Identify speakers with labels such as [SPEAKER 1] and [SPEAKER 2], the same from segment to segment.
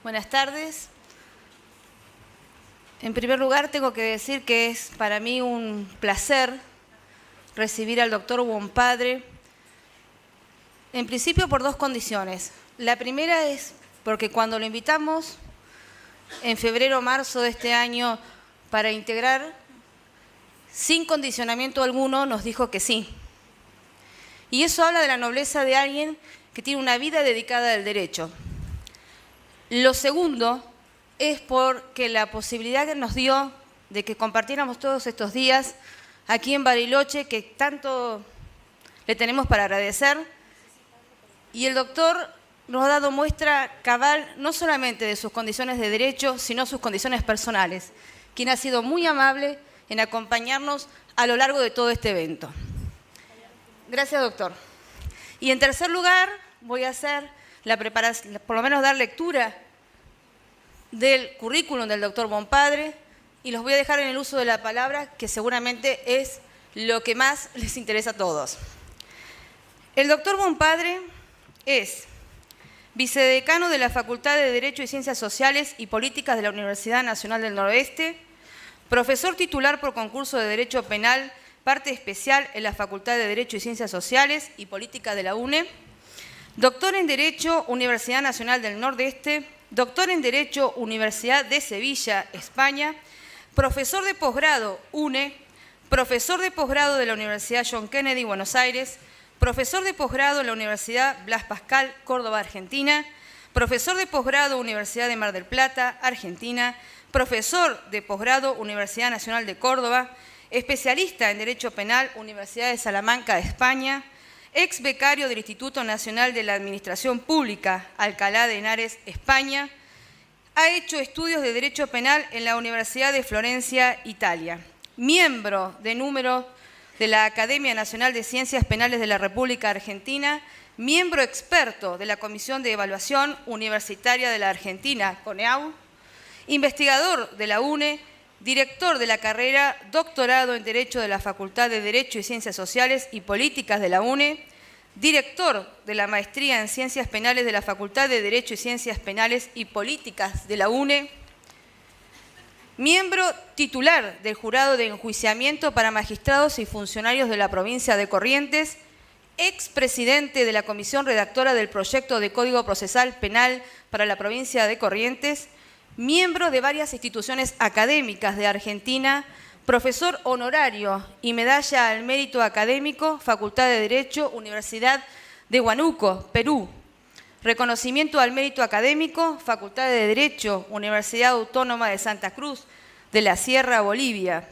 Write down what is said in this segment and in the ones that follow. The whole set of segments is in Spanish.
[SPEAKER 1] Buenas tardes. En primer lugar, tengo que decir que es para mí un placer recibir al doctor Bompadre, en principio por dos condiciones. La primera es porque cuando lo invitamos en febrero o marzo de este año para integrar, sin condicionamiento alguno, nos dijo que sí. Y eso habla de la nobleza de alguien que tiene una vida dedicada al derecho. Lo segundo es porque la posibilidad que nos dio de que compartiéramos todos estos días aquí en Bariloche, que tanto le tenemos para agradecer, y el doctor nos ha dado muestra cabal no solamente de sus condiciones de derecho, sino sus condiciones personales, quien ha sido muy amable en acompañarnos a lo largo de todo este evento. Gracias, doctor. Y en tercer lugar, voy a hacer la preparación, por lo menos dar lectura del currículum del doctor Bompadre, y los voy a dejar en el uso de la palabra, que seguramente es lo que más les interesa a todos. El doctor Bompadre es vicedecano de la Facultad de Derecho y Ciencias Sociales y Políticas de la Universidad Nacional del Noroeste, profesor titular por concurso de Derecho Penal, parte especial en la Facultad de Derecho y Ciencias Sociales y Políticas de la UNE, doctor en Derecho, Universidad Nacional del Nordeste, doctor en Derecho, Universidad de Sevilla, España, profesor de posgrado, UNE, profesor de posgrado de la Universidad John Kennedy, Buenos Aires, profesor de posgrado en la Universidad Blas Pascal, Córdoba, Argentina, profesor de posgrado, Universidad de Mar del Plata, Argentina, profesor de posgrado, Universidad Nacional de Córdoba, especialista en Derecho Penal, Universidad de Salamanca, España, ex becario del Instituto Nacional de la Administración Pública, Alcalá de Henares, España. Ha hecho estudios de Derecho Penal en la Universidad de Florencia, Italia. Miembro de número de la Academia Nacional de Ciencias Penales de la República Argentina, miembro experto de la Comisión de Evaluación Universitaria de la Argentina, CONEAU, investigador de la UNE, director de la carrera Doctorado en Derecho de la Facultad de Derecho y Ciencias Sociales y Políticas de la UNE, director de la Maestría en Ciencias Penales de la Facultad de Derecho y Ciencias Penales y Políticas de la UNE, miembro titular del Jurado de Enjuiciamiento para Magistrados y Funcionarios de la Provincia de Corrientes, expresidente de la Comisión Redactora del Proyecto de Código Procesal Penal para la Provincia de Corrientes, miembro de varias instituciones académicas de Argentina, profesor honorario y medalla al mérito académico, Facultad de Derecho, Universidad de Huánuco, Perú. Reconocimiento al mérito académico, Facultad de Derecho, Universidad Autónoma de Santa Cruz de la Sierra, Bolivia.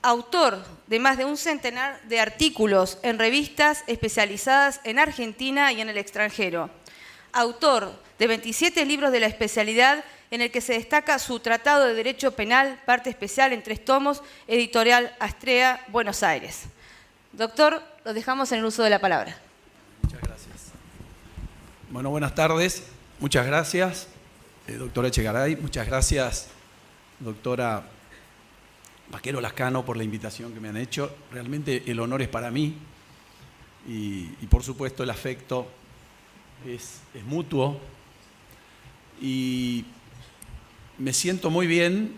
[SPEAKER 1] Autor de más de un centenar de artículos en revistas especializadas en Argentina y en el extranjero. Autor de 27 libros de la especialidad, en el que se destaca su Tratado de Derecho Penal, parte especial en 3 tomos, editorial Astrea, Buenos Aires. Doctor, lo dejamos en el uso de la palabra.
[SPEAKER 2] Muchas gracias. Bueno, buenas tardes. Muchas gracias, doctora Echegaray. Muchas gracias, doctora Vaquero Lascano, por la invitación que me han hecho. Realmente el honor es para mí y por supuesto el afecto es mutuo. Y me siento muy bien,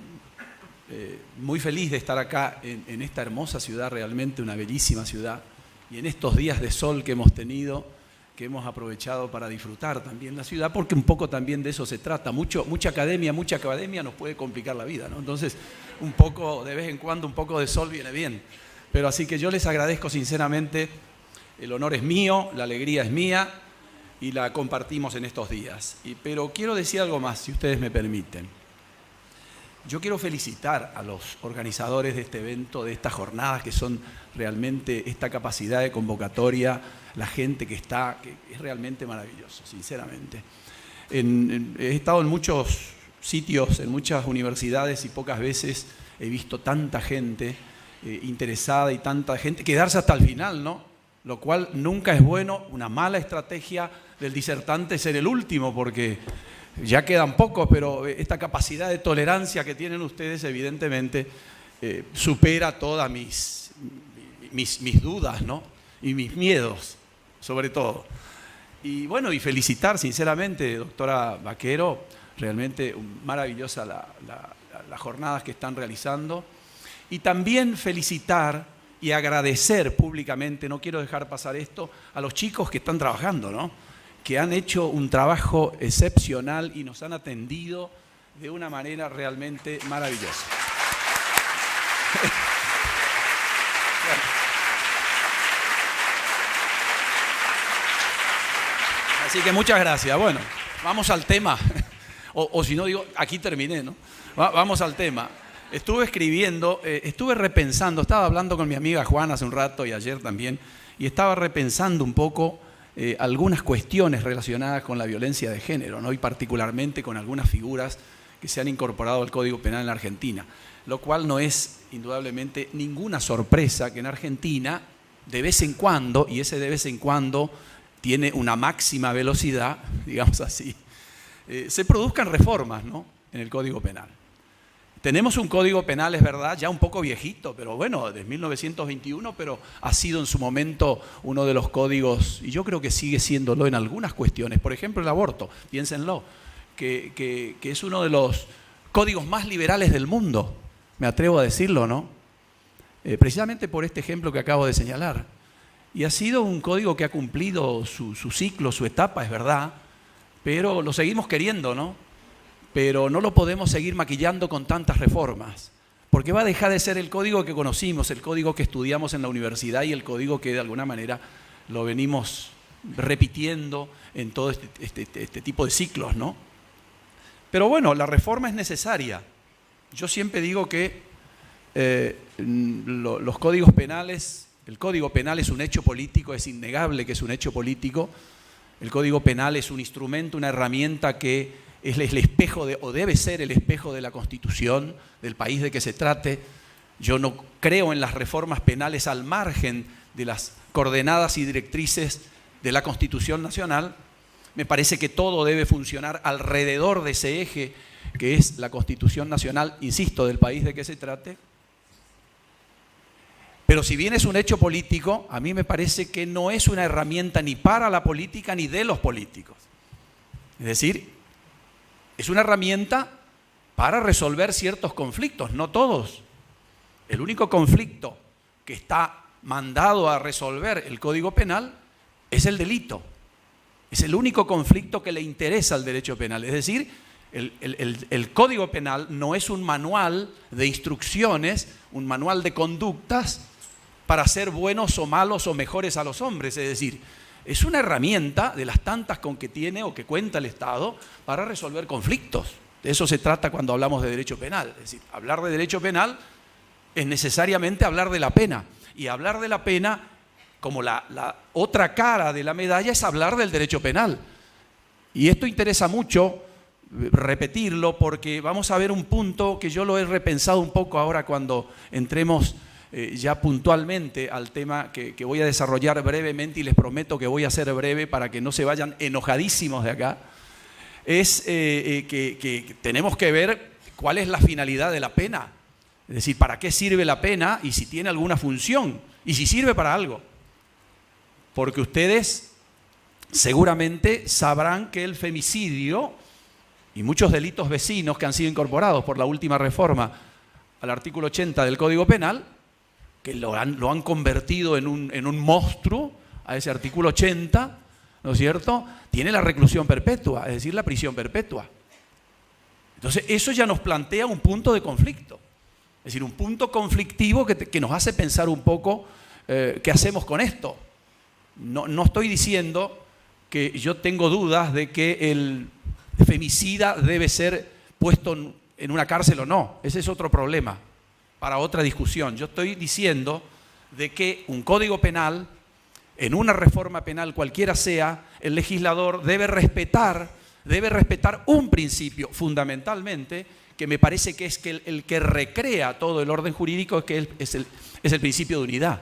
[SPEAKER 2] muy feliz de estar acá en esta hermosa ciudad, realmente una bellísima ciudad, y en estos días de sol que hemos tenido, que hemos aprovechado para disfrutar también la ciudad, porque un poco también de eso se trata. Mucha academia nos puede complicar la vida, ¿no? Entonces, un poco, de vez en cuando, un poco de sol viene bien. Pero así que yo les agradezco sinceramente, el honor es mío, la alegría es mía, y la compartimos en estos días. Pero quiero decir algo más, si ustedes me permiten. Yo quiero felicitar a los organizadores de este evento, de estas jornadas, que son realmente esta capacidad de convocatoria, la gente que está, que es realmente maravilloso, sinceramente. He estado en muchos sitios, en muchas universidades, y pocas veces he visto tanta gente interesada y tanta gente quedarse hasta el final, ¿no? Lo cual nunca es bueno. Una mala estrategia del disertante es ser el último, porque ya quedan pocos, pero esta capacidad de tolerancia que tienen ustedes evidentemente supera todas mis dudas, ¿no? Y mis miedos, sobre todo. Y bueno, y felicitar sinceramente, doctora Vaquero, Realmente maravillosa las jornadas que están realizando. Y también felicitar y agradecer públicamente, no quiero dejar pasar esto, a los chicos que están trabajando, ¿no? Que han hecho un trabajo excepcional y nos han atendido de una manera realmente maravillosa. Así que muchas gracias. Bueno, vamos al tema. O si no digo, aquí terminé, ¿no? Vamos al tema. Estuve escribiendo, estuve repensando, estaba hablando con mi amiga Juana hace un rato y ayer también, y estaba repensando un poco algunas cuestiones relacionadas con la violencia de género, ¿no? Y particularmente con algunas figuras que se han incorporado al Código Penal en la Argentina, lo cual no es indudablemente ninguna sorpresa que en Argentina, de vez en cuando, y ese de vez en cuando tiene una máxima velocidad, digamos así, se produzcan reformas, ¿no? En el Código Penal. Tenemos un Código Penal, es verdad, ya un poco viejito, pero bueno, de 1921, pero ha sido en su momento uno de los códigos, y yo creo que sigue siéndolo en algunas cuestiones. Por ejemplo, el aborto, piénsenlo, que es uno de los códigos más liberales del mundo, me atrevo a decirlo, ¿no? Precisamente por este ejemplo que acabo de señalar. Y ha sido un código que ha cumplido su ciclo, su etapa, es verdad, pero lo seguimos queriendo, ¿no? Pero no lo podemos seguir maquillando con tantas reformas, porque va a dejar de ser el código que conocimos, el código que estudiamos en la universidad y el código que de alguna manera lo venimos repitiendo en todo este tipo de ciclos, ¿no? Pero bueno, la reforma es necesaria. Yo siempre digo que los códigos penales, el Código Penal es un hecho político, es innegable que es un hecho político. El Código Penal es un instrumento, una herramienta que es el espejo o debe ser el espejo de la Constitución del país de que se trate. Yo no creo en las reformas penales al margen de las coordenadas y directrices de la Constitución Nacional. Me parece que todo debe funcionar alrededor de ese eje que es la Constitución Nacional, insisto, del país de que se trate. Pero si bien es un hecho político, a mí me parece que no es una herramienta ni para la política ni de los políticos. Es decir, es una herramienta para resolver ciertos conflictos, no todos. El único conflicto que está mandado a resolver el Código Penal es el delito. Es el único conflicto que le interesa al derecho penal. Es decir, el Código Penal no es un manual de instrucciones, un manual de conductas para ser buenos o malos o mejores a los hombres. Es decir, es una herramienta de las tantas con que tiene o que cuenta el Estado para resolver conflictos. De eso se trata cuando hablamos de derecho penal. Es decir, hablar de derecho penal es necesariamente hablar de la pena. Y hablar de la pena, como la otra cara de la medalla, es hablar del derecho penal. Y esto interesa mucho repetirlo porque vamos a ver un punto que yo lo he repensado un poco ahora cuando entremos ya puntualmente al tema que voy a desarrollar brevemente, y les prometo que voy a ser breve para que no se vayan enojadísimos de acá. Es que tenemos que ver cuál es la finalidad de la pena, es decir, para qué sirve la pena y si tiene alguna función y si sirve para algo. Porque ustedes seguramente sabrán que el femicidio y muchos delitos vecinos que han sido incorporados por la última reforma al artículo 80 del Código Penal, que lo han convertido en un monstruo a ese artículo 80, ¿no es cierto?, tiene la reclusión perpetua, es decir, la prisión perpetua. Entonces, eso ya nos plantea un punto de conflicto, es decir, un punto conflictivo que nos hace pensar un poco qué hacemos con esto. No estoy diciendo que yo tengo dudas de que el femicida debe ser puesto en una cárcel o no, ese es otro problema, para otra discusión. Yo estoy diciendo de que un código penal, en una reforma penal cualquiera sea, el legislador debe respetar un principio fundamentalmente, que me parece que es que el que recrea todo el orden jurídico, es el principio de unidad.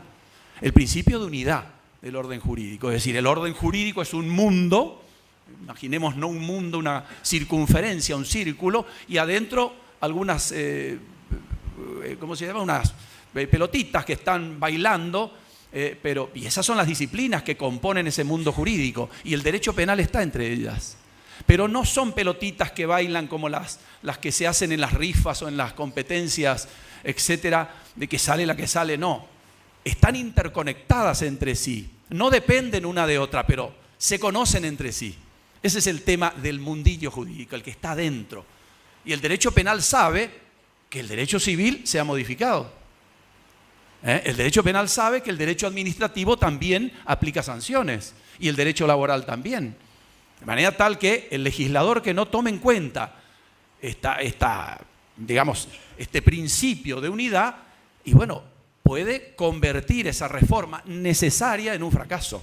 [SPEAKER 2] El principio de unidad del orden jurídico. Es decir, el orden jurídico es un mundo, imaginemos no un mundo, una circunferencia, un círculo, y adentro algunas, ¿cómo se llama? Unas pelotitas que están bailando, y esas son las disciplinas que componen ese mundo jurídico, y el derecho penal está entre ellas. Pero no son pelotitas que bailan como las que se hacen en las rifas o en las competencias, etcétera, de que sale la que sale, no. Están interconectadas entre sí. No dependen una de otra, pero se conocen entre sí. Ese es el tema del mundillo jurídico, el que está dentro. Y el derecho penal sabe que el derecho civil se ha modificado. El derecho penal sabe que el derecho administrativo también aplica sanciones y el derecho laboral también. De manera tal que el legislador que no tome en cuenta digamos, este principio de unidad, y bueno, puede convertir esa reforma necesaria en un fracaso.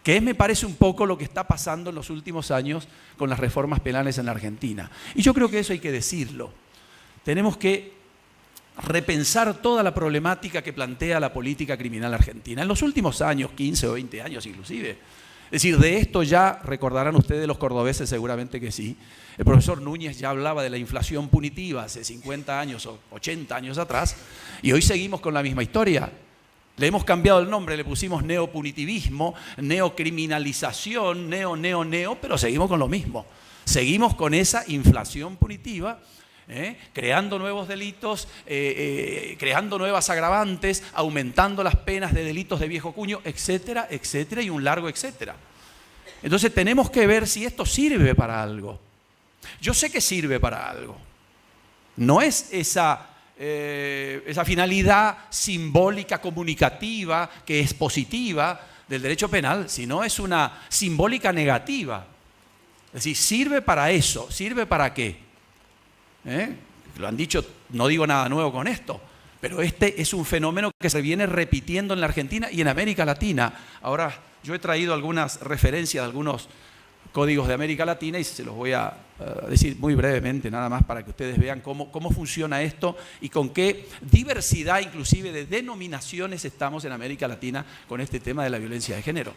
[SPEAKER 2] Que me parece un poco lo que está pasando en los últimos años con las reformas penales en la Argentina. Y yo creo que eso hay que decirlo. Tenemos que repensar toda la problemática que plantea la política criminal argentina. En los últimos años, 15 o 20 años inclusive. Es decir, de esto ya recordarán ustedes los cordobeses seguramente que sí. El profesor Núñez ya hablaba de la inflación punitiva hace 50 años o 80 años atrás y hoy seguimos con la misma historia. Le hemos cambiado el nombre, le pusimos neopunitivismo, neocriminalización, neo, pero seguimos con lo mismo. Seguimos con esa inflación punitiva, creando nuevos delitos, creando nuevas agravantes, aumentando las penas de delitos de viejo cuño, etcétera, etcétera, y un largo etcétera. Entonces tenemos que ver si esto sirve para algo. Yo sé que sirve para algo. No es esa finalidad simbólica, comunicativa, que es positiva del derecho penal, sino es una simbólica negativa. Es decir, sirve para eso. ¿Sirve para qué? Lo han dicho, no digo nada nuevo con esto, pero este es un fenómeno que se viene repitiendo en la Argentina y en América Latina. Ahora, yo he traído algunas referencias de algunos códigos de América Latina y se los voy a decir muy brevemente, nada más para que ustedes vean cómo funciona esto y con qué diversidad inclusive de denominaciones estamos en América Latina con este tema de la violencia de género.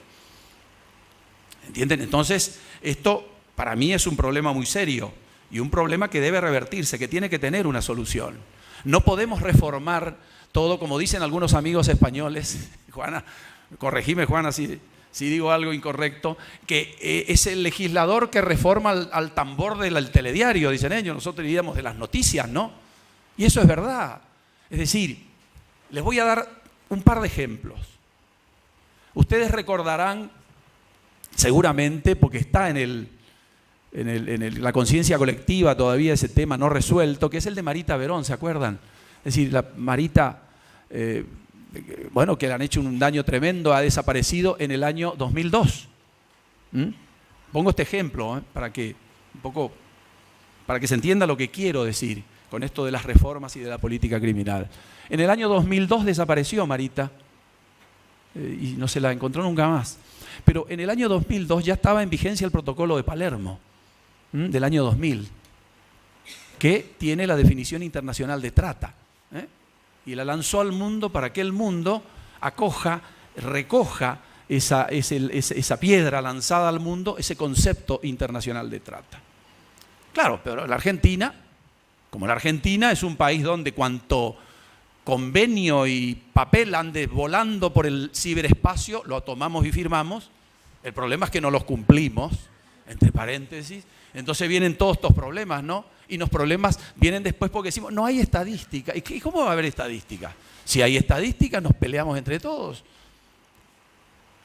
[SPEAKER 2] ¿Entienden? Entonces, esto para mí es un problema muy serio y un problema que debe revertirse, que tiene que tener una solución. No podemos reformar todo, como dicen algunos amigos españoles, Juana, corregime Juana si digo algo incorrecto, que es el legislador que reforma al tambor del telediario, dicen ellos, nosotros diríamos de las noticias, ¿no? Y eso es verdad. Es decir, les voy a dar un par de ejemplos. Ustedes recordarán, seguramente, porque está en la conciencia colectiva todavía ese tema no resuelto, que es el de Marita Verón, ¿se acuerdan? Es decir, la Marita... bueno, que le han hecho un daño tremendo, ha desaparecido en el año 2002. Pongo este ejemplo para que se entienda lo que quiero decir con esto de las reformas y de la política criminal. En el año 2002 desapareció Marita y no se la encontró nunca más. Pero en el año 2002 ya estaba en vigencia el protocolo de Palermo, del año 2000, que tiene la definición internacional de trata. Y la lanzó al mundo para que el mundo recoja esa piedra lanzada al mundo, ese concepto internacional de trata. Claro, pero la Argentina, como la Argentina es un país donde cuanto convenio y papel ande volando por el ciberespacio, lo tomamos y firmamos, el problema es que no los cumplimos, entre paréntesis, entonces vienen todos estos problemas, ¿no? Y los problemas vienen después porque decimos, no hay estadística. ¿Y cómo va a haber estadística? Si hay estadística, nos peleamos entre todos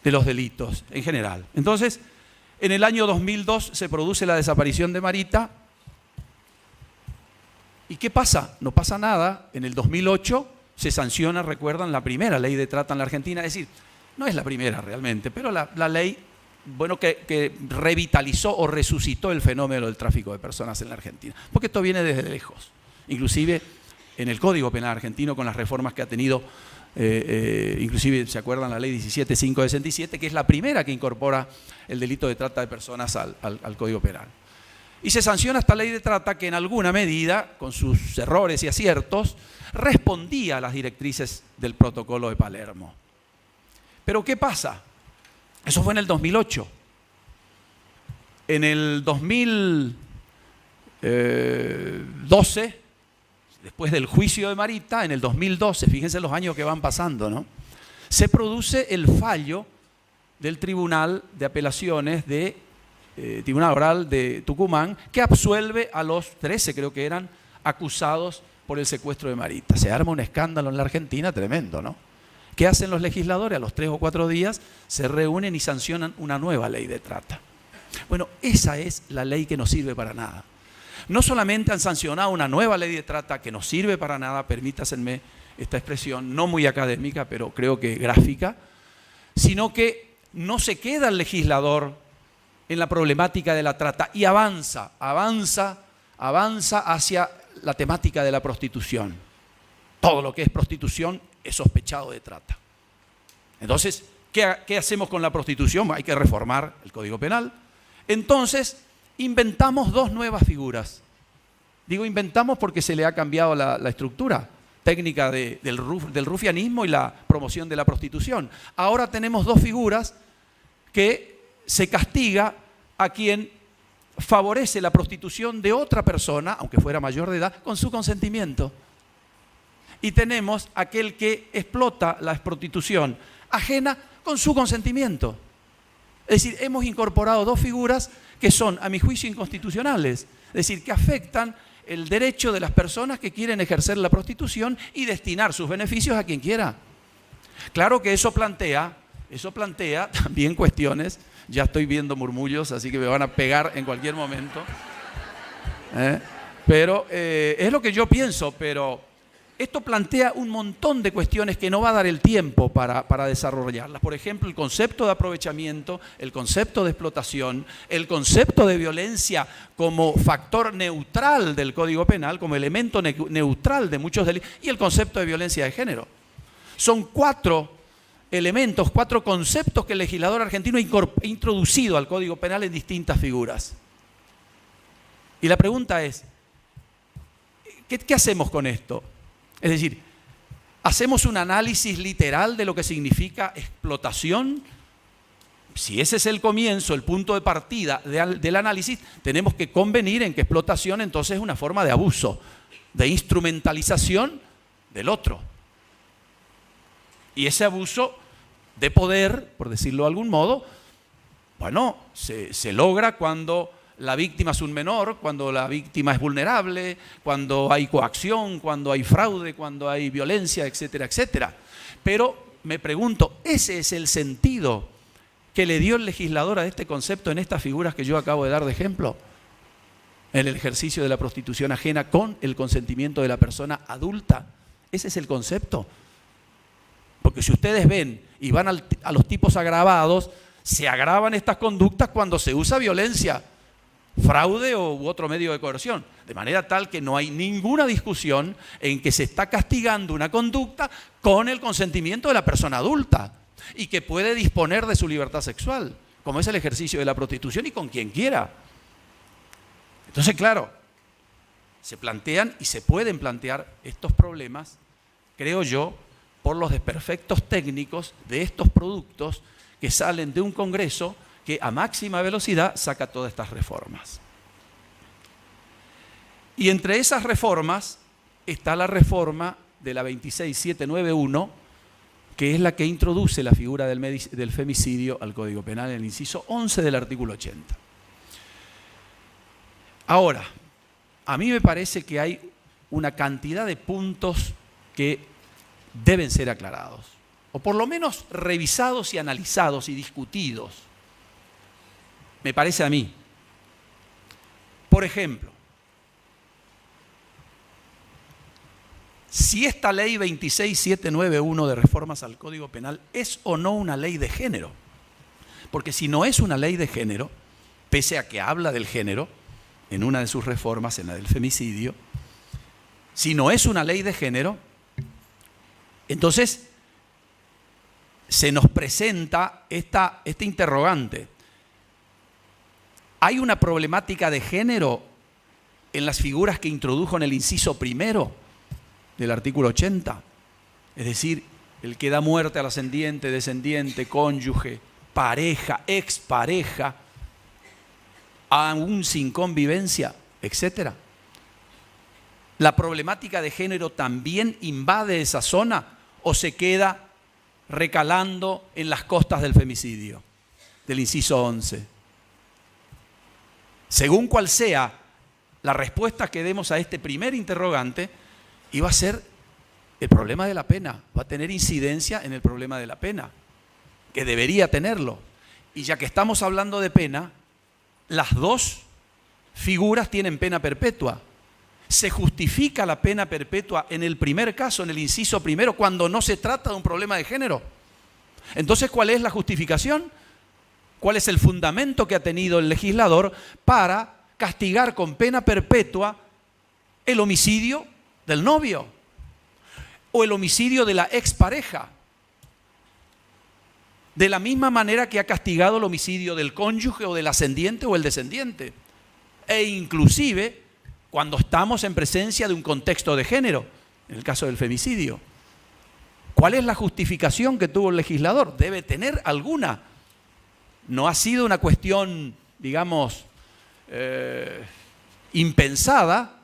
[SPEAKER 2] de los delitos en general. Entonces, en el año 2002 se produce la desaparición de Marita. ¿Y qué pasa? No pasa nada. En el 2008 se sanciona, recuerdan, la primera ley de trata en la Argentina. Es decir, no es la primera realmente, pero la ley... bueno, que revitalizó o resucitó el fenómeno del tráfico de personas en la Argentina. Porque esto viene desde lejos. Inclusive en el Código Penal argentino, con las reformas que ha tenido, inclusive, ¿se acuerdan? La ley 17567, que es la primera que incorpora el delito de trata de personas al Código Penal. Y se sanciona esta ley de trata que en alguna medida, con sus errores y aciertos, respondía a las directrices del protocolo de Palermo. Pero ¿qué pasa? Eso fue en el 2008. En el 2012, después del juicio de Marita, en el 2012, fíjense los años que van pasando, ¿no? Se produce el fallo del Tribunal de Apelaciones de Tribunal Oral de Tucumán, que absuelve a los 13, creo que eran, acusados por el secuestro de Marita. Se arma un escándalo en la Argentina tremendo, ¿no? ¿Qué hacen los legisladores? A los 3 o 4 días se reúnen y sancionan una nueva ley de trata. Bueno, esa es la ley que no sirve para nada. No solamente han sancionado una nueva ley de trata que no sirve para nada, permítasenme esta expresión, no muy académica, pero creo que gráfica, sino que no se queda el legislador en la problemática de la trata y avanza hacia la temática de la prostitución. Todo lo que es prostitución es sospechado de trata. Entonces, ¿qué hacemos con la prostitución? Hay que reformar el Código Penal. Entonces, inventamos 2 nuevas figuras. Digo inventamos porque se le ha cambiado la estructura técnica del rufianismo y la promoción de la prostitución. Ahora tenemos 2 figuras que se castiga a quien favorece la prostitución de otra persona, aunque fuera mayor de edad, con su consentimiento. Y tenemos aquel que explota la prostitución ajena con su consentimiento. Es decir, hemos incorporado 2 figuras que son, a mi juicio, inconstitucionales. Es decir, que afectan el derecho de las personas que quieren ejercer la prostitución y destinar sus beneficios a quien quiera. Claro que eso plantea también cuestiones. Ya estoy viendo murmullos, así que me van a pegar en cualquier momento. Pero es lo que yo pienso, pero esto plantea un montón de cuestiones que no va a dar el tiempo para desarrollarlas. Por ejemplo, el concepto de aprovechamiento, el concepto de explotación, el concepto de violencia como factor neutral del Código Penal, como elemento neutral de muchos delitos, y el concepto de violencia de género. Son 4 elementos, 4 conceptos que el legislador argentino ha introducido al Código Penal en distintas figuras. Y la pregunta es, ¿qué hacemos con esto? Es decir, ¿hacemos un análisis literal de lo que significa explotación? Si ese es el comienzo, el punto de partida del análisis, tenemos que convenir en que explotación entonces es una forma de abuso, de instrumentalización del otro. Y ese abuso de poder, por decirlo de algún modo, bueno, se logra cuando la víctima es un menor, cuando la víctima es vulnerable, cuando hay coacción, cuando hay fraude, cuando hay violencia, etcétera, etcétera. Pero me pregunto, ¿ese es el sentido que le dio el legislador a este concepto en estas figuras que yo acabo de dar de ejemplo? En el ejercicio de la prostitución ajena con el consentimiento de la persona adulta. ¿Ese es el concepto? Porque si ustedes ven y van a los tipos agravados, se agravan estas conductas cuando se usa violencia, fraude u otro medio de coerción. De manera tal que no hay ninguna discusión en que se está castigando una conducta con el consentimiento de la persona adulta y que puede disponer de su libertad sexual, como es el ejercicio de la prostitución y con quien quiera. Entonces, claro, se plantean y se pueden plantear estos problemas, creo yo, por los desperfectos técnicos de estos productos que salen de un Congreso que a máxima velocidad saca todas estas reformas. Y entre esas reformas está la reforma de la 26791, que es la que introduce la figura del femicidio al Código Penal en el inciso 11 del artículo 80. Ahora, a mí me parece que hay una cantidad de puntos que deben ser aclarados, o por lo menos revisados y analizados y discutidos, me parece a mí. Por ejemplo, si esta ley 26791 de reformas al Código Penal es o no una ley de género, porque si no es una ley de género, pese a que habla del género en una de sus reformas, en la del femicidio, si no es una ley de género, entonces se nos presenta este interrogante. ¿Hay una problemática de género en las figuras que introdujo en el inciso primero del artículo 80? Es decir, el que da muerte al ascendiente, descendiente, cónyuge, pareja, expareja, aún sin convivencia, etc. ¿La problemática de género también invade esa zona o se queda recalando en las costas del femicidio, del inciso 11? según cual sea la respuesta que demos a este primer interrogante, iba a ser el problema de la pena, va a tener incidencia en el problema de la pena, que debería tenerlo. Y ya que estamos hablando de pena, las dos figuras tienen pena perpetua. Se justifica la pena perpetua en el primer caso, en el inciso primero, cuando no se trata de un problema de género. Entonces, ¿cuál es la justificación? ¿Cuál es el fundamento que ha tenido el legislador para castigar con pena perpetua el homicidio del novio o el homicidio de la expareja? De la misma manera que ha castigado el homicidio del cónyuge o del ascendiente o el descendiente. E inclusive cuando estamos en presencia de un contexto de género, en el caso del femicidio. ¿Cuál es la justificación que tuvo el legislador? Debe tener alguna. No ha sido una cuestión, digamos, impensada,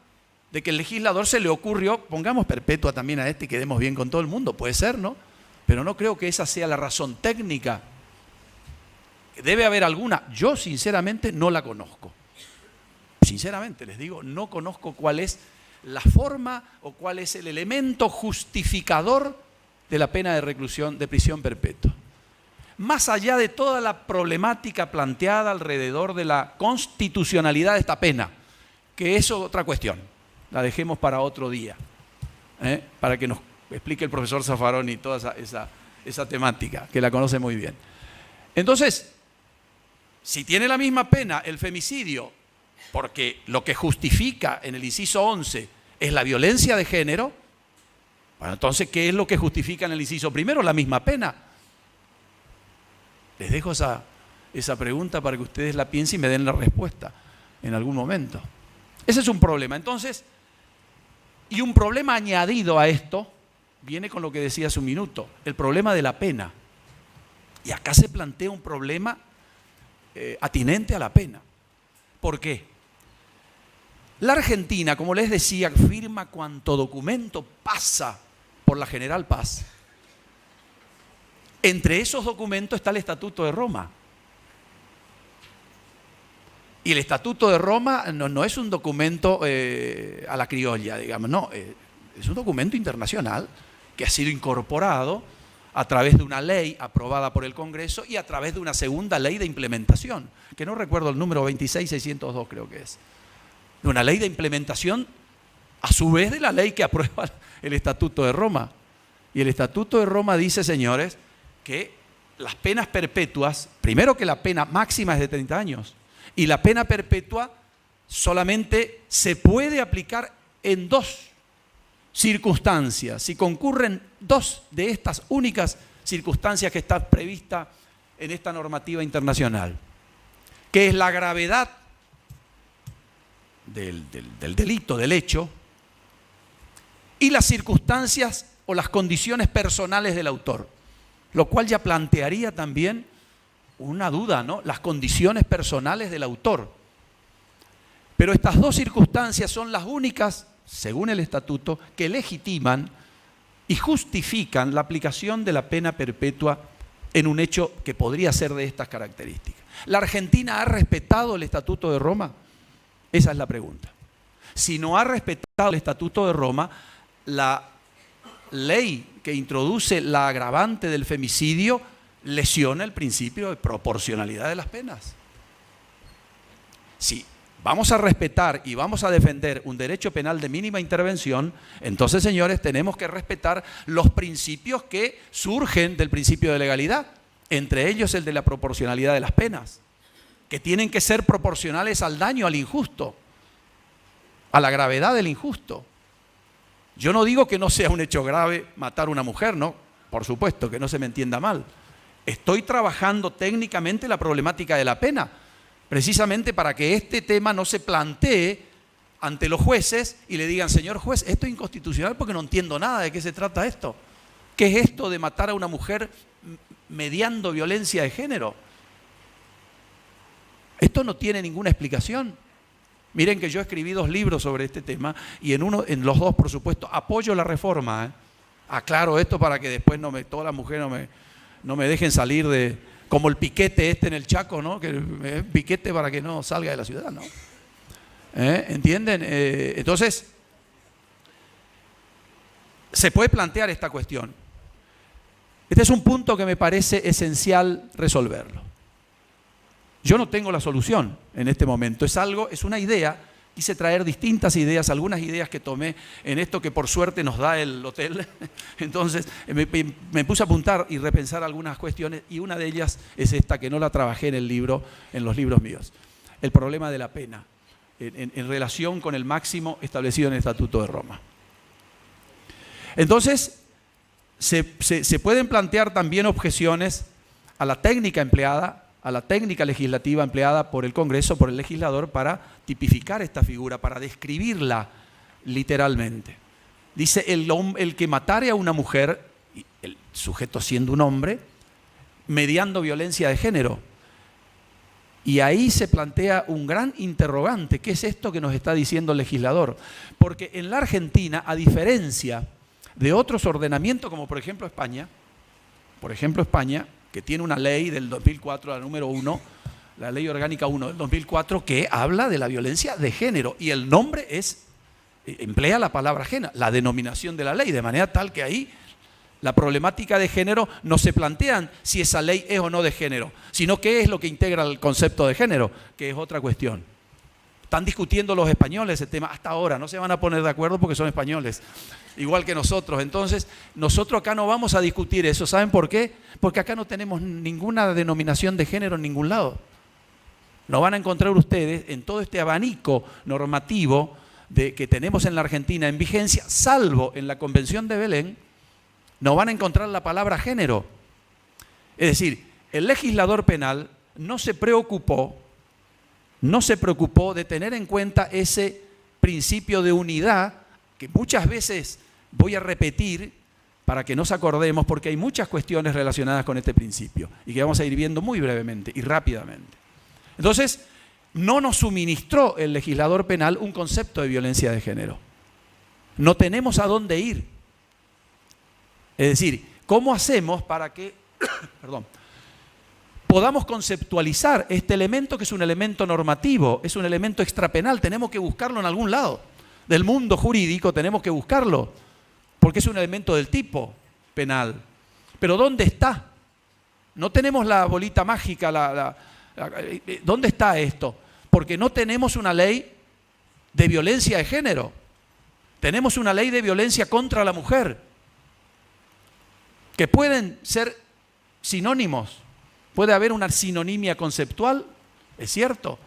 [SPEAKER 2] de que el legislador se le ocurrió, pongamos perpetua también a este y quedemos bien con todo el mundo. Puede ser, ¿no? Pero no creo que esa sea la razón técnica. Debe haber alguna. Yo sinceramente no la conozco. Sinceramente les digo, no conozco cuál es la forma o cuál es el elemento justificador de la pena de reclusión, de prisión perpetua. Más allá de toda la problemática planteada alrededor de la constitucionalidad de esta pena, que es otra cuestión, la dejemos para otro día, para que nos explique el profesor Zaffaroni toda esa temática, que la conoce muy bien. Entonces, si tiene la misma pena el femicidio, porque lo que justifica en el inciso 11 es la violencia de género, bueno, entonces, ¿qué es lo que justifica en el inciso primero? La misma pena. Les dejo esa pregunta para que ustedes la piensen y me den la respuesta en algún momento. Ese es un problema. Entonces, y un problema añadido a esto viene con lo que decía hace un minuto, el problema de la pena. Y acá se plantea un problema atinente a la pena. ¿Por qué? La Argentina, como les decía, firma cuanto documento pasa por la General Paz. Entre esos documentos está el Estatuto de Roma. Y el Estatuto de Roma no es un documento a la criolla, digamos, no, es un documento internacional que ha sido incorporado a través de una ley aprobada por el Congreso y a través de una segunda ley de implementación, que no recuerdo el número, 26602 creo que es. Una ley de implementación a su vez de la ley que aprueba el Estatuto de Roma. Y el Estatuto de Roma dice, señores, que las penas perpetuas, primero que la pena máxima es de 30 años, y la pena perpetua solamente se puede aplicar en dos circunstancias, si concurren dos de estas únicas circunstancias que están previstas en esta normativa internacional, que es la gravedad del delito, del hecho, y las circunstancias o las condiciones personales del autor, lo cual ya plantearía también una duda, ¿no? Las condiciones personales del autor. Pero estas dos circunstancias son las únicas, según el estatuto, que legitiman y justifican la aplicación de la pena perpetua en un hecho que podría ser de estas características. ¿La Argentina ha respetado el Estatuto de Roma? Esa es la pregunta. Si no ha respetado el Estatuto de Roma, la ley que introduce la agravante del femicidio lesiona el principio de proporcionalidad de las penas. Si vamos a respetar y vamos a defender un derecho penal de mínima intervención, entonces, señores, tenemos que respetar los principios que surgen del principio de legalidad, entre ellos el de la proporcionalidad de las penas, que tienen que ser proporcionales al daño, al injusto, a la gravedad del injusto. Yo no digo que no sea un hecho grave matar a una mujer, no, por supuesto, que no se me entienda mal. Estoy trabajando técnicamente la problemática de la pena, precisamente para que este tema no se plantee ante los jueces y le digan, señor juez, esto es inconstitucional porque no entiendo nada de qué se trata esto. ¿Qué es esto de matar a una mujer mediando violencia de género? Esto no tiene ninguna explicación. Miren que yo escribí 2 libros sobre este tema y en los 2, por supuesto, apoyo la reforma. Aclaro esto para que después todas las mujeres no me dejen salir como el piquete este en el Chaco, ¿no? Que piquete para que no salga de la ciudad, ¿no? ¿Entienden? Entonces, se puede plantear esta cuestión. Este es un punto que me parece esencial resolverlo. Yo no tengo la solución en este momento, es una idea. Quise traer distintas ideas, algunas ideas que tomé en esto que por suerte nos da el hotel. Entonces me puse a apuntar y repensar algunas cuestiones, y una de ellas es esta, que no la trabajé en el libro, en los libros míos. El problema de la pena, en relación con el máximo establecido en el Estatuto de Roma. Entonces, se pueden plantear también objeciones a la técnica empleada, a la técnica legislativa empleada por el Congreso, por el legislador, para tipificar esta figura, para describirla literalmente. Dice, el que matare a una mujer, el sujeto siendo un hombre, mediando violencia de género. Y ahí se plantea un gran interrogante. ¿Qué es esto que nos está diciendo el legislador? Porque en la Argentina, a diferencia de otros ordenamientos, como por ejemplo España, que tiene una ley del 2004, la número 1, la ley orgánica 1 del 2004, que habla de la violencia de género, y el nombre emplea la palabra género, la denominación de la ley, de manera tal que ahí la problemática de género no se plantean si esa ley es o no de género, sino qué es lo que integra el concepto de género, que es otra cuestión. Están discutiendo los españoles ese tema hasta ahora, no se van a poner de acuerdo porque son españoles, igual que nosotros. Entonces, nosotros acá no vamos a discutir eso. ¿Saben por qué? Porque acá no tenemos ninguna denominación de género en ningún lado. No van a encontrar ustedes en todo este abanico normativo que tenemos en la Argentina en vigencia, salvo en la Convención de Belén, no van a encontrar la palabra género. Es decir, el legislador penal no se preocupó de tener en cuenta ese principio de unidad que muchas veces voy a repetir para que nos acordemos, porque hay muchas cuestiones relacionadas con este principio y que vamos a ir viendo muy brevemente y rápidamente. Entonces, no nos suministró el legislador penal un concepto de violencia de género. No tenemos a dónde ir. Es decir, ¿cómo hacemos para que podamos conceptualizar este elemento, que es un elemento normativo, es un elemento extrapenal? Tenemos que buscarlo en algún lado del mundo jurídico, tenemos que buscarlo, porque es un elemento del tipo penal. Pero ¿dónde está? No tenemos la bolita mágica, ¿dónde está esto? Porque no tenemos una ley de violencia de género, tenemos una ley de violencia contra la mujer, que pueden ser sinónimos. Puede haber una sinonimia conceptual, es cierto,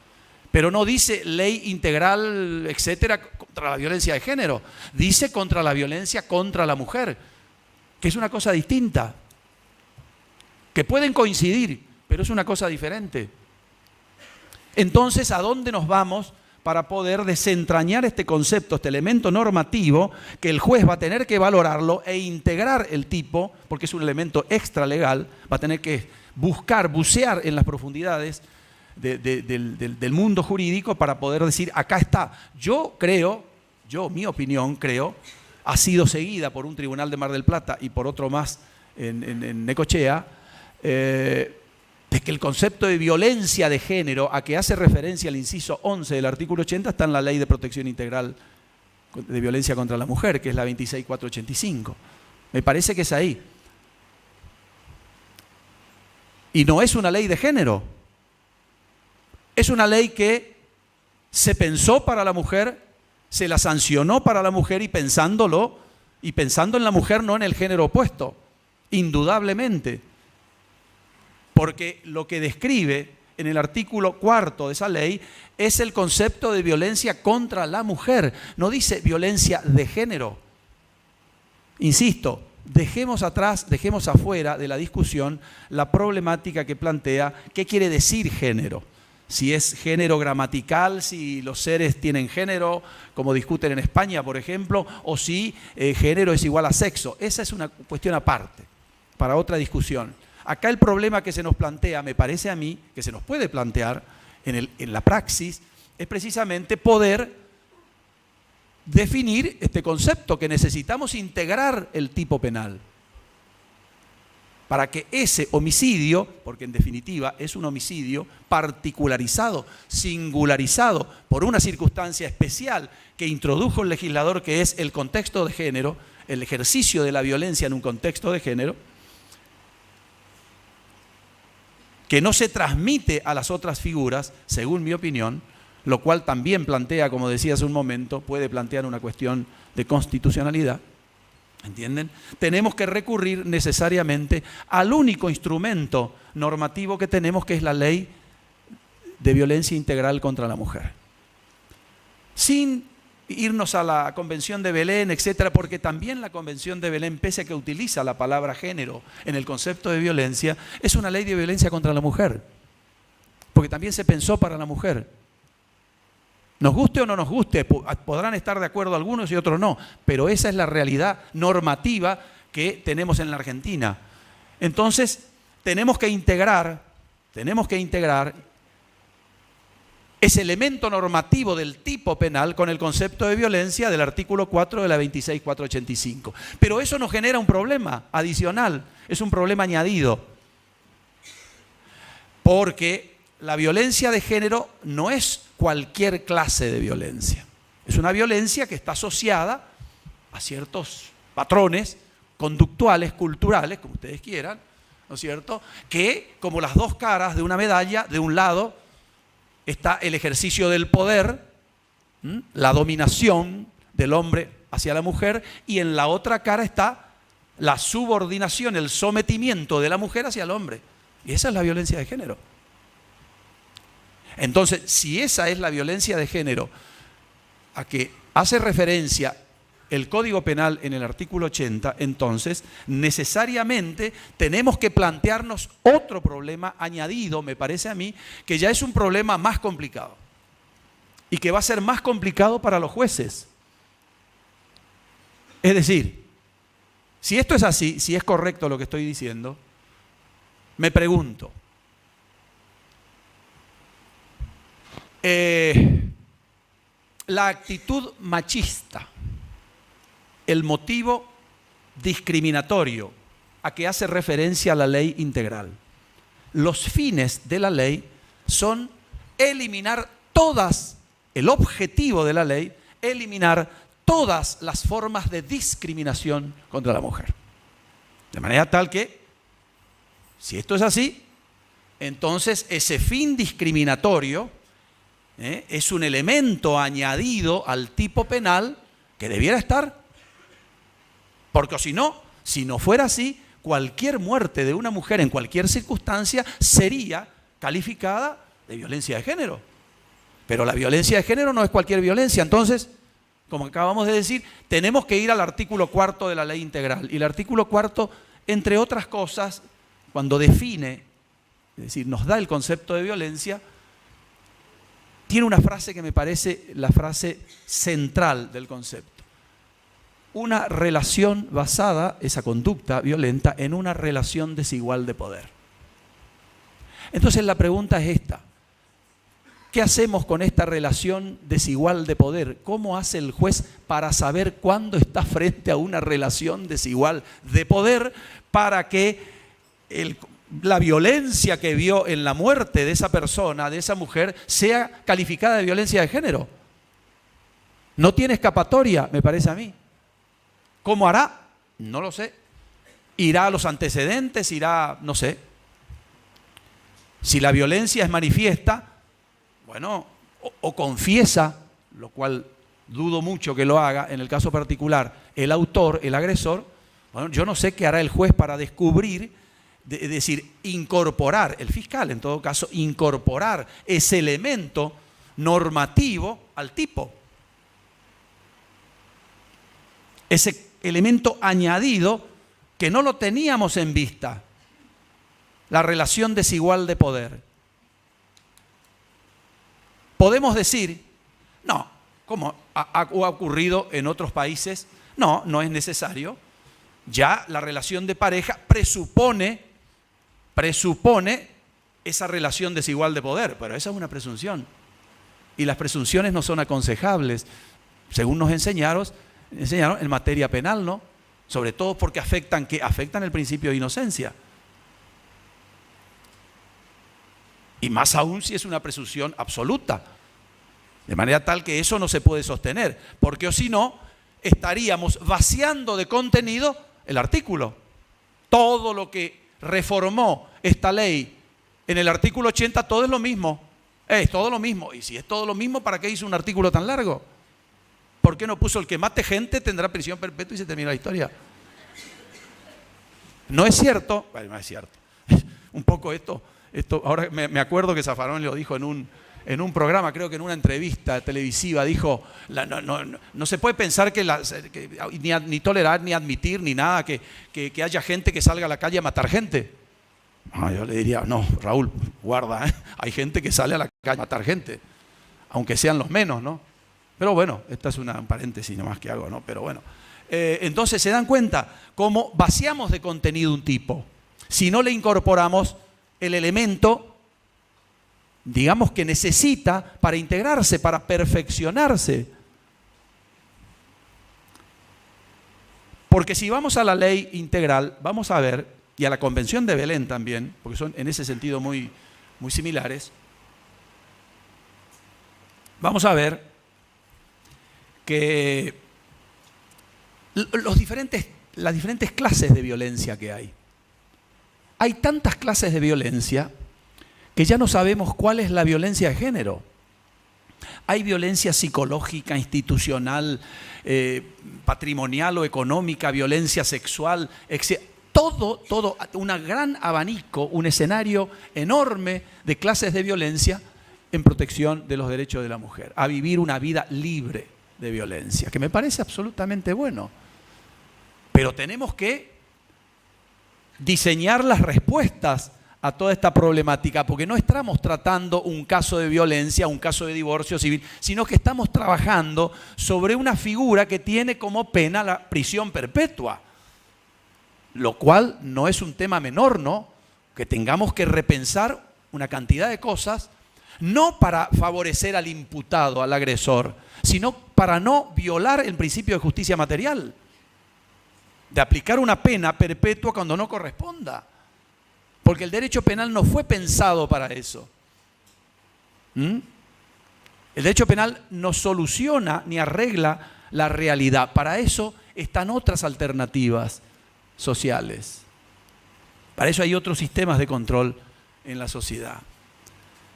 [SPEAKER 2] pero no dice ley integral, etcétera, contra la violencia de género. Dice contra la violencia contra la mujer, que es una cosa distinta, que pueden coincidir, pero es una cosa diferente. Entonces, ¿a dónde nos vamos para poder desentrañar este concepto, este elemento normativo, que el juez va a tener que valorarlo e integrar el tipo, porque es un elemento extralegal, va a tener que bucear en las profundidades del mundo jurídico para poder decir, acá está. Mi opinión, ha sido seguida por un tribunal de Mar del Plata y por otro más en Necochea, de que el concepto de violencia de género, a que hace referencia el inciso 11 del artículo 80, está en la Ley de Protección Integral de Violencia contra la Mujer, que es la 26485. Me parece que es ahí. Y no es una ley de género. Es una ley que se pensó para la mujer, se la sancionó para la mujer y pensando en la mujer, no en el género opuesto, indudablemente. Porque lo que describe en el artículo 4 de esa ley es el concepto de violencia contra la mujer. No dice violencia de género. Insisto, dejemos afuera de la discusión la problemática que plantea qué quiere decir género. Si es género gramatical, si los seres tienen género, como discuten en España, por ejemplo, o si género es igual a sexo. Esa es una cuestión aparte, para otra discusión. Acá el problema que se nos plantea, me parece a mí, que se nos puede plantear en la praxis, es precisamente poder definir este concepto, que necesitamos integrar el tipo penal. para que ese homicidio, porque en definitiva es un homicidio particularizado, singularizado por una circunstancia especial que introdujo el legislador, que es el contexto de género, el ejercicio de la violencia en un contexto de género, que no se transmite a las otras figuras, según mi opinión, lo cual también plantea, como decía hace un momento, puede plantear una cuestión de constitucionalidad. ¿Entienden? Tenemos que recurrir necesariamente al único instrumento normativo que tenemos, que es la Ley de Violencia Integral contra la Mujer. Sin irnos a la Convención de Belén, etcétera, porque también la Convención de Belén, pese a que utiliza la palabra género en el concepto de violencia, es una ley de violencia contra la mujer, porque también se pensó para la mujer. Nos guste o no nos guste, podrán estar de acuerdo algunos y otros no, pero esa es la realidad normativa que tenemos en la Argentina. Entonces, tenemos que integrar ese elemento normativo del tipo penal con el concepto de violencia del artículo 4 de la 26.485. Pero eso nos genera un problema adicional, es un problema añadido, porque la violencia de género no es cualquier clase de violencia. Es una violencia que está asociada a ciertos patrones conductuales, culturales, como ustedes quieran, ¿no es cierto?, que como las dos caras de una medalla, de un lado está el ejercicio del poder, la dominación del hombre hacia la mujer, y en la otra cara está la subordinación, el sometimiento de la mujer hacia el hombre. Y esa es la violencia de género. Entonces, si esa es la violencia de género a que hace referencia el Código Penal en el artículo 80, entonces necesariamente tenemos que plantearnos otro problema añadido, me parece a mí, que ya es un problema más complicado y que va a ser más complicado para los jueces. Es decir, si esto es así, si es correcto lo que estoy diciendo, me pregunto, la actitud machista, el motivo discriminatorio a que hace referencia la ley integral. Los fines de la ley son eliminar todas, el objetivo de la ley, eliminar todas las formas de discriminación contra la mujer. De manera tal que, si esto es así, entonces ese fin discriminatorio es un elemento añadido al tipo penal que debiera estar. Porque si no fuera así, cualquier muerte de una mujer en cualquier circunstancia sería calificada de violencia de género. Pero la violencia de género no es cualquier violencia. Entonces, como acabamos de decir, tenemos que ir al artículo 4 de la ley integral. Y el artículo 4, entre otras cosas, cuando define, es decir, nos da el concepto de violencia, tiene una frase que me parece la frase central del concepto. Una relación basada, esa conducta violenta, en una relación desigual de poder. Entonces la pregunta es esta: ¿qué hacemos con esta relación desigual de poder? ¿Cómo hace el juez para saber cuándo está frente a una relación desigual de poder para que la violencia que vio en la muerte de esa persona, de esa mujer, sea calificada de violencia de género? No tiene escapatoria, me parece a mí. ¿Cómo hará? No lo sé. ¿Irá a los antecedentes? ¿Irá? No sé. Si la violencia es manifiesta, bueno, o confiesa, lo cual dudo mucho que lo haga en el caso particular, el autor, el agresor, bueno, yo no sé qué hará el juez para descubrir, es decir, incorporar, el fiscal en todo caso, incorporar ese elemento normativo al tipo. Ese elemento añadido que no lo teníamos en vista, la relación desigual de poder. Podemos decir, no, como ha ocurrido en otros países, no es necesario. Ya la relación de pareja presupone esa relación desigual de poder, pero esa es una presunción. Y las presunciones no son aconsejables, según nos enseñaron en materia penal, ¿no? Sobre todo porque afectan el principio de inocencia. Y más aún si es una presunción absoluta. De manera tal que eso no se puede sostener, porque o si no, estaríamos vaciando de contenido el artículo. Todo lo que reformó esta ley en el artículo 80, todo es lo mismo. Es todo lo mismo. Y si es todo lo mismo, ¿para qué hizo un artículo tan largo? ¿Por qué no puso el que mate gente tendrá prisión perpetua y se termina la historia? No es cierto. Bueno, no es cierto. Un poco esto ahora me acuerdo que Zaffaroni lo dijo en un programa, creo que en una entrevista televisiva, dijo, no se puede pensar ni tolerar, ni admitir, ni nada, que haya gente que salga a la calle a matar gente. Yo le diría, no, Raúl, guarda, hay gente que sale a la calle a matar gente, aunque sean los menos, ¿no? Pero bueno, esta es un paréntesis nomás que hago, ¿no? Pero bueno, entonces se dan cuenta cómo vaciamos de contenido un tipo, si no le incorporamos el elemento, digamos, que necesita para integrarse, para perfeccionarse. Porque si vamos a la ley integral, vamos a ver, y a la Convención de Belén también, porque son en ese sentido muy, muy similares, vamos a ver que las diferentes clases de violencia que hay. Hay tantas clases de violencia que ya no sabemos cuál es la violencia de género. Hay violencia psicológica, institucional, patrimonial o económica, violencia sexual, todo, un gran abanico, un escenario enorme de clases de violencia en protección de los derechos de la mujer, a vivir una vida libre de violencia, que me parece absolutamente bueno. Pero tenemos que diseñar las respuestas a toda esta problemática, porque no estamos tratando un caso de violencia, un caso de divorcio civil, sino que estamos trabajando sobre una figura que tiene como pena la prisión perpetua, lo cual no es un tema menor, ¿no? Que tengamos que repensar una cantidad de cosas, no para favorecer al imputado, al agresor, sino para no violar el principio de justicia material, de aplicar una pena perpetua cuando no corresponda. Porque el derecho penal no fue pensado para eso. El derecho penal no soluciona ni arregla la realidad. Para eso están otras alternativas sociales. Para eso hay otros sistemas de control en la sociedad.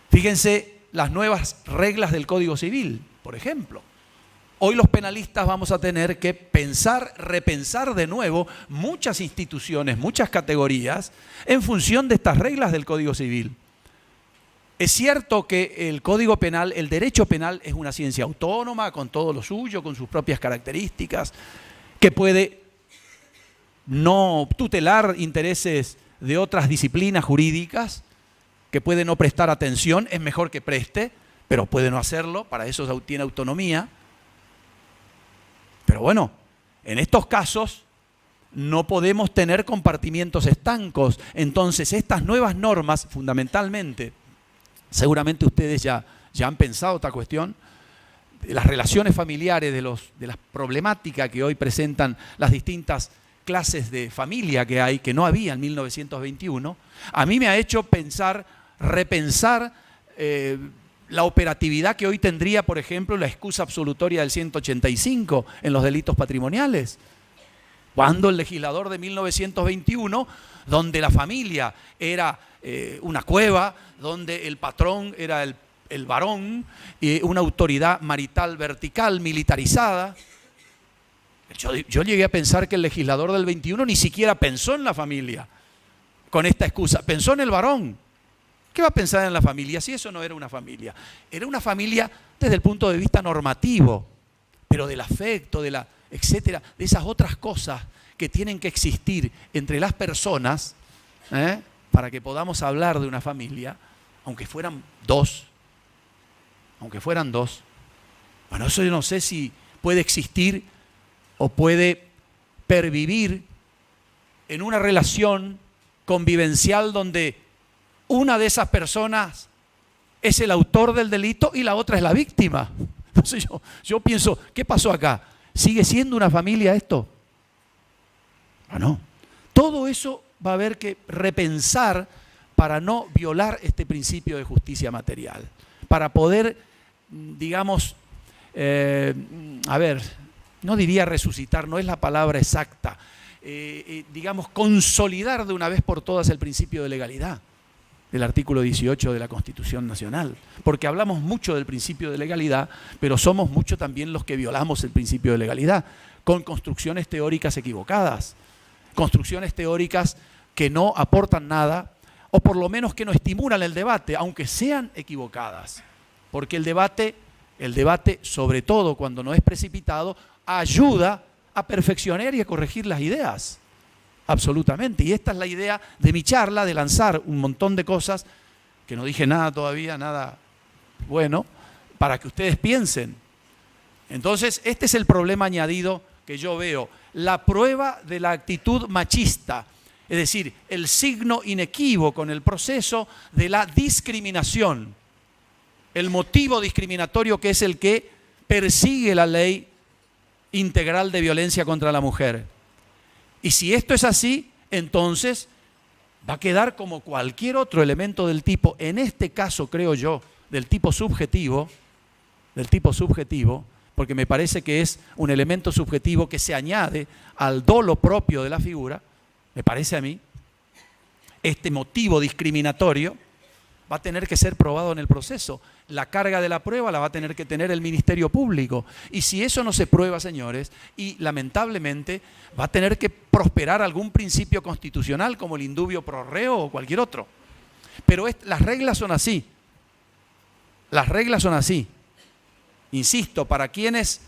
[SPEAKER 2] Fíjense las nuevas reglas del Código Civil, por ejemplo. Hoy los penalistas vamos a tener que repensar de nuevo muchas instituciones, muchas categorías, en función de estas reglas del Código Civil. Es cierto que el Código Penal, el derecho penal es una ciencia autónoma, con todo lo suyo, con sus propias características, que puede no tutelar intereses de otras disciplinas jurídicas, que puede no prestar atención, es mejor que preste, pero puede no hacerlo, para eso tiene autonomía. Pero bueno, en estos casos no podemos tener compartimientos estancos. Entonces, estas nuevas normas, fundamentalmente, seguramente ustedes ya han pensado esta cuestión, de las relaciones familiares, de las problemáticas que hoy presentan las distintas clases de familia que hay, que no había en 1921, a mí me ha hecho repensar la operatividad que hoy tendría, por ejemplo, la excusa absolutoria del 185 en los delitos patrimoniales. Cuando el legislador de 1921, donde la familia era una cueva, donde el patrón era el varón, una autoridad marital vertical, militarizada, yo llegué a pensar que el legislador del 21 ni siquiera pensó en la familia con esta excusa, pensó en el varón. ¿Qué va a pensar en la familia si eso no era una familia? Era una familia desde el punto de vista normativo, pero del afecto, etcétera, de esas otras cosas que tienen que existir entre las personas, para que podamos hablar de una familia, aunque fueran dos. Bueno, eso yo no sé si puede existir o puede pervivir en una relación convivencial donde una de esas personas es el autor del delito y la otra es la víctima. Entonces yo pienso, ¿qué pasó acá? ¿Sigue siendo una familia esto? No. Todo eso va a haber que repensar para no violar este principio de justicia material, para poder, digamos, no diría resucitar, no es la palabra exacta, digamos, consolidar de una vez por todas el principio de legalidad del artículo 18 de la Constitución Nacional, porque hablamos mucho del principio de legalidad, pero somos muchos también los que violamos el principio de legalidad, con construcciones teóricas equivocadas, construcciones teóricas que no aportan nada, o por lo menos que no estimulan el debate, aunque sean equivocadas, porque el debate, sobre todo cuando no es precipitado, ayuda a perfeccionar y a corregir las ideas. Absolutamente. Y esta es la idea de mi charla, de lanzar un montón de cosas, que no dije nada todavía, nada bueno, para que ustedes piensen. Entonces, este es el problema añadido que yo veo. La prueba de la actitud machista, es decir, el signo inequívoco en el proceso de la discriminación, el motivo discriminatorio que es el que persigue la ley integral de violencia contra la mujer. Y si esto es así, entonces va a quedar como cualquier otro elemento del tipo, en este caso creo yo, del tipo subjetivo, porque me parece que es un elemento subjetivo que se añade al dolo propio de la figura, me parece a mí, este motivo discriminatorio va a tener que ser probado en el proceso. La carga de la prueba la va a tener que tener el Ministerio Público. Y si eso no se prueba, señores, y lamentablemente va a tener que prosperar algún principio constitucional como el indubio pro reo o cualquier otro. Pero las reglas son así. Las reglas son así. Insisto, para quienes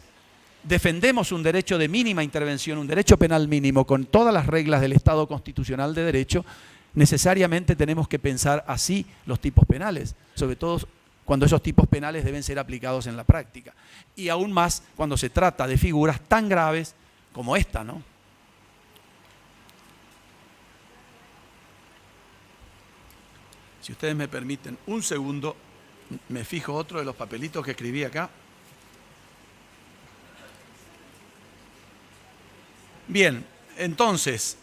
[SPEAKER 2] defendemos un derecho de mínima intervención, un derecho penal mínimo con todas las reglas del Estado constitucional de derecho, necesariamente tenemos que pensar así los tipos penales, sobre todo cuando esos tipos penales deben ser aplicados en la práctica. Y aún más cuando se trata de figuras tan graves como esta, ¿no? Si ustedes me permiten un segundo, me fijo otro de los papelitos que escribí acá. Bien, entonces,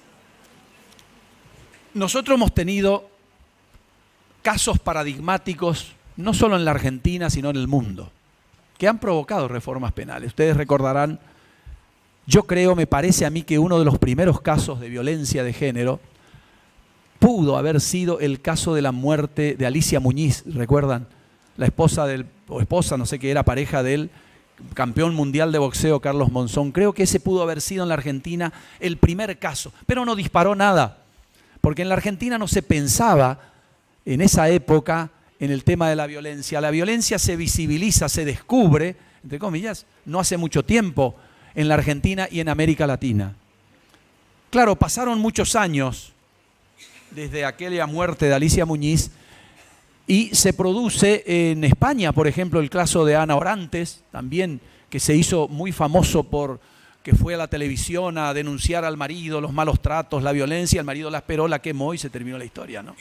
[SPEAKER 2] nosotros hemos tenido casos paradigmáticos, no solo en la Argentina, sino en el mundo, que han provocado reformas penales. Ustedes recordarán, yo creo, me parece a mí que uno de los primeros casos de violencia de género pudo haber sido el caso de la muerte de Alicia Muñiz, ¿recuerdan? La esposa no sé qué era, pareja del campeón mundial de boxeo Carlos Monzón. Creo que ese pudo haber sido en la Argentina el primer caso, pero no disparó nada, porque en la Argentina no se pensaba en esa época en el tema de la violencia. La violencia se visibiliza, se descubre, entre comillas, no hace mucho tiempo en la Argentina y en América Latina. Claro, pasaron muchos años desde aquella muerte de Alicia Muñiz y se produce en España, por ejemplo, el caso de Ana Orantes, también que se hizo muy famoso por que fue a la televisión a denunciar al marido, los malos tratos, la violencia, el marido la esperó, la quemó y se terminó la historia, ¿no?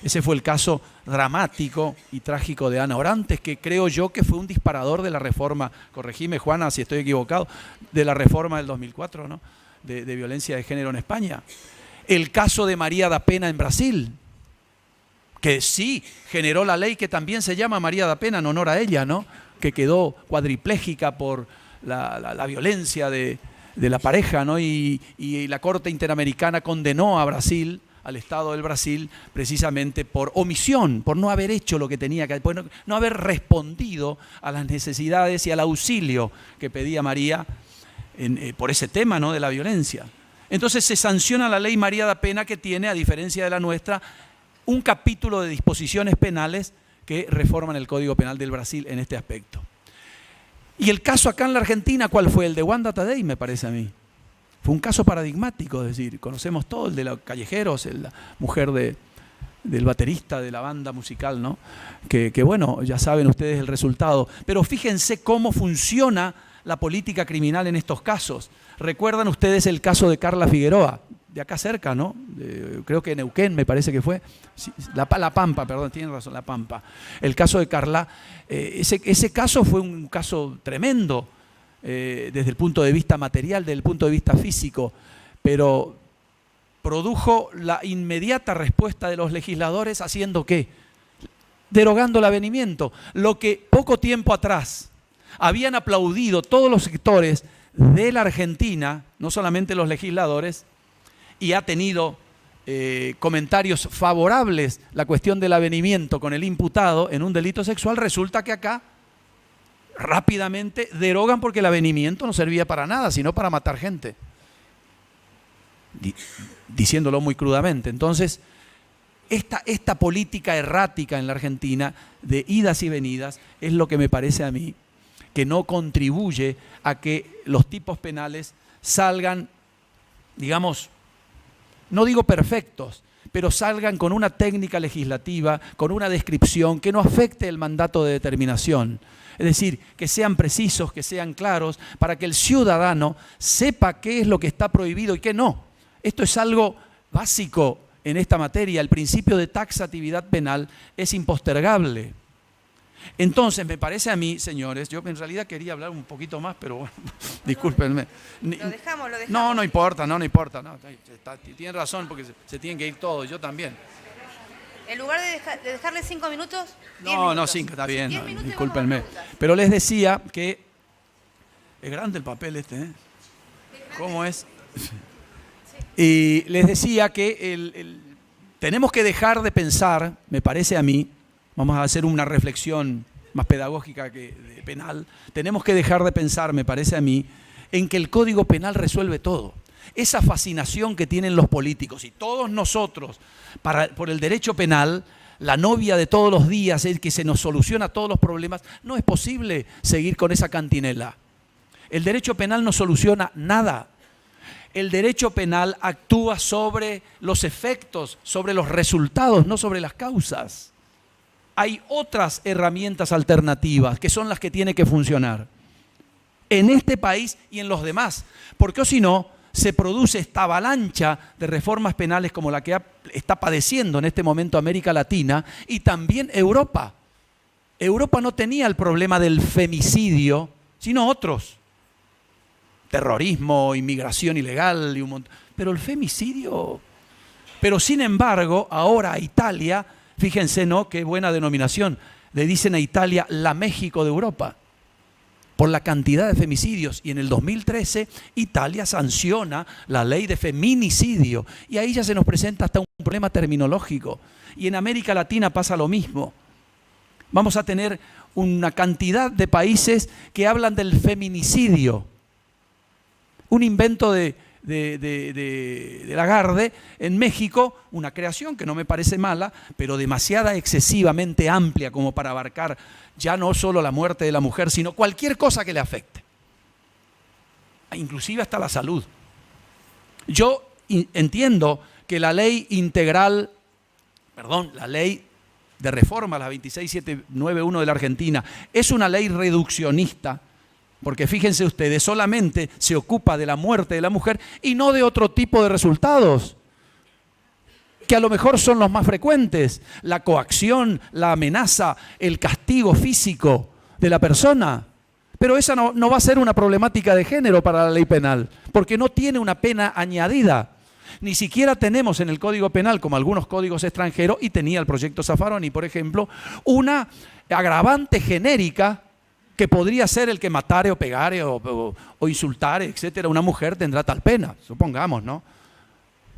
[SPEAKER 2] Ese fue el caso dramático y trágico de Ana Orantes, que creo yo que fue un disparador de la reforma, corregime Juana si estoy equivocado, de la reforma del 2004, ¿no? de violencia de género en España. El caso de María da Pena en Brasil, que sí generó la ley que también se llama María da Pena en honor a ella, ¿no? Que quedó cuadripléjica por la violencia de la pareja, ¿no? Y la Corte Interamericana condenó a Brasil, al Estado del Brasil, precisamente por omisión, por no haber hecho lo que tenía que, por no haber respondido a las necesidades y al auxilio que pedía María por ese tema, ¿no? De la violencia. Entonces se sanciona la ley María da Pena, que tiene, a diferencia de la nuestra, un capítulo de disposiciones penales que reforman el Código Penal del Brasil en este aspecto. Y el caso acá en la Argentina, ¿cuál fue? El de Wanda Tadei, me parece a mí. Fue un caso paradigmático, es decir, conocemos todo, el de los callejeros, la mujer del baterista de la banda musical, ¿no? Que bueno, ya saben ustedes el resultado. Pero fíjense cómo funciona la política criminal en estos casos. ¿Recuerdan ustedes el caso de Carla Figueroa? De acá cerca, ¿no? Creo que Neuquén me parece que fue. Sí, La Pampa, perdón, tienen razón, La Pampa. El caso de Carla, ese caso fue un caso tremendo desde el punto de vista material, desde el punto de vista físico, pero produjo la inmediata respuesta de los legisladores haciendo ¿qué? Derogando el avenimiento. Lo que poco tiempo atrás habían aplaudido todos los sectores de la Argentina, no solamente los legisladores, y ha tenido comentarios favorables la cuestión del avenimiento con el imputado en un delito sexual, resulta que acá rápidamente derogan porque el avenimiento no servía para nada, sino para matar gente. Diciéndolo muy crudamente. Entonces, esta política errática en la Argentina de idas y venidas es lo que me parece a mí que no contribuye a que los tipos penales salgan, digamos, no digo perfectos, pero salgan con una técnica legislativa, con una descripción que no afecte el mandato de determinación. Es decir, que sean precisos, que sean claros, para que el ciudadano sepa qué es lo que está prohibido y qué no. Esto es algo básico en esta materia. El principio de taxatividad penal es impostergable. Entonces, me parece a mí, señores, yo en realidad quería hablar un poquito más, pero bueno, discúlpenme.
[SPEAKER 1] Lo dejamos.
[SPEAKER 2] No importa. No, tienen razón porque se tienen que ir todos, yo también.
[SPEAKER 1] En lugar de dejarle 5 minutos, 10
[SPEAKER 2] No,
[SPEAKER 1] minutos.
[SPEAKER 2] 5, está bien,
[SPEAKER 1] No,
[SPEAKER 2] discúlpenme. Pero les decía que es grande el papel este, ¿eh? ¿Cómo es? Y les decía que tenemos que dejar de pensar, me parece a mí, vamos a hacer una reflexión más pedagógica que penal, tenemos que dejar de pensar, me parece a mí, en que el Código Penal resuelve todo. Esa fascinación que tienen los políticos y todos nosotros por el derecho penal, la novia de todos los días es que se nos soluciona todos los problemas, no es posible seguir con esa cantinela. El derecho penal no soluciona nada. El derecho penal actúa sobre los efectos, sobre los resultados, no sobre las causas. Hay otras herramientas alternativas que son las que tienen que funcionar en este país y en los demás, porque si no, se produce esta avalancha de reformas penales como la que está padeciendo en este momento América Latina y también Europa. Europa no tenía el problema del femicidio, sino otros. Terrorismo, inmigración ilegal y un montón. Pero el femicidio. Pero sin embargo, ahora a Italia, fíjense, ¿no? Qué buena denominación. Le dicen a Italia la México de Europa. Por la cantidad de femicidios. Y en el 2013, Italia sanciona la ley de feminicidio. Y ahí ya se nos presenta hasta un problema terminológico. Y en América Latina pasa lo mismo. Vamos a tener una cantidad de países que hablan del feminicidio. Un invento de Lagarde en México, una creación que no me parece mala, pero demasiada excesivamente amplia como para abarcar ya no solo la muerte de la mujer, sino cualquier cosa que le afecte, inclusive hasta la salud. Yo entiendo que la ley integral, la ley de reforma, la 26791 de la Argentina, es una ley reduccionista, porque fíjense ustedes, solamente se ocupa de la muerte de la mujer y no de otro tipo de resultados, que a lo mejor son los más frecuentes, la coacción, la amenaza, el castigo físico de la persona. Pero esa no va a ser una problemática de género para la ley penal, porque no tiene una pena añadida. Ni siquiera tenemos en el Código Penal, como algunos códigos extranjeros, y tenía el proyecto Zaffaroni, por ejemplo, una agravante genérica que podría ser el que matare o pegare o insultare, etcétera, una mujer tendrá tal pena, supongamos, ¿no?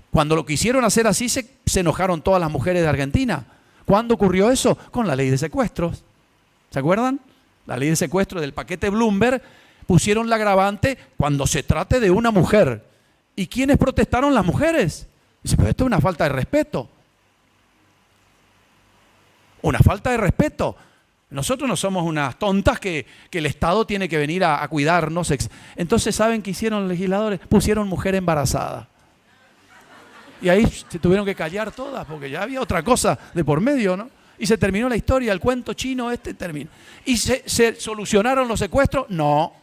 [SPEAKER 2] Cuando lo quisieron hacer así, se enojaron todas las mujeres de Argentina. ¿Cuándo ocurrió eso? Con la ley de secuestros. ¿Se acuerdan? La ley de secuestro del paquete Bloomberg, pusieron la agravante cuando se trate de una mujer. ¿Y quiénes protestaron? Las mujeres. Dice, pero esto es una falta de respeto. Una falta de respeto. Nosotros no somos unas tontas que el Estado tiene que venir a cuidarnos. Entonces, ¿saben qué hicieron los legisladores? Pusieron mujer embarazada. Y ahí se tuvieron que callar todas, porque ya había otra cosa de por medio, ¿no? Y se terminó la historia, el cuento chino terminó. ¿Y se solucionaron los secuestros? No.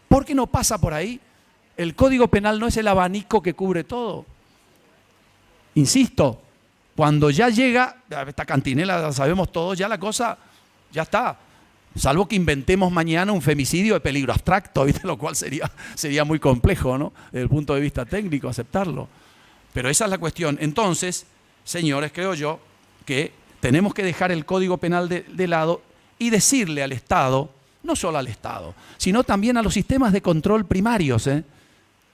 [SPEAKER 2] ¿Por qué no pasa por ahí? El Código Penal no es el abanico que cubre todo. Insisto, cuando ya llega, esta cantinela la sabemos todos, ya la cosa, ya está. Salvo que inventemos mañana un femicidio de peligro abstracto, ¿viste? Lo cual sería muy complejo, ¿no? Desde el punto de vista técnico aceptarlo. Pero esa es la cuestión. Entonces, señores, creo yo que tenemos que dejar el Código Penal de lado y decirle al Estado, no solo al Estado, sino también a los sistemas de control primarios,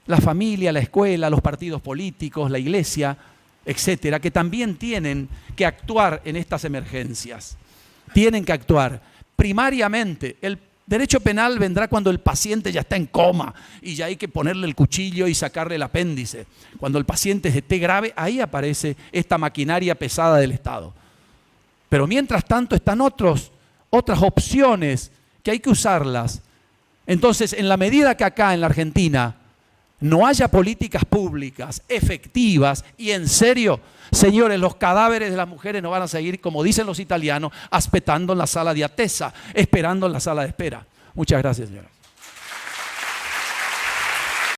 [SPEAKER 2] la familia, la escuela, los partidos políticos, la iglesia, etcétera, que también tienen que actuar en estas emergencias. Tienen que actuar. Primariamente, el derecho penal vendrá cuando el paciente ya está en coma y ya hay que ponerle el cuchillo y sacarle el apéndice. Cuando el paciente esté grave, ahí aparece esta maquinaria pesada del Estado. Pero mientras tanto están otras opciones que hay que usarlas. Entonces, en la medida que acá en la Argentina no haya políticas públicas efectivas y en serio, señores, los cadáveres de las mujeres no van a seguir, como dicen los italianos, aspettando en la sala de attesa, esperando en la sala de espera. Muchas gracias, señora.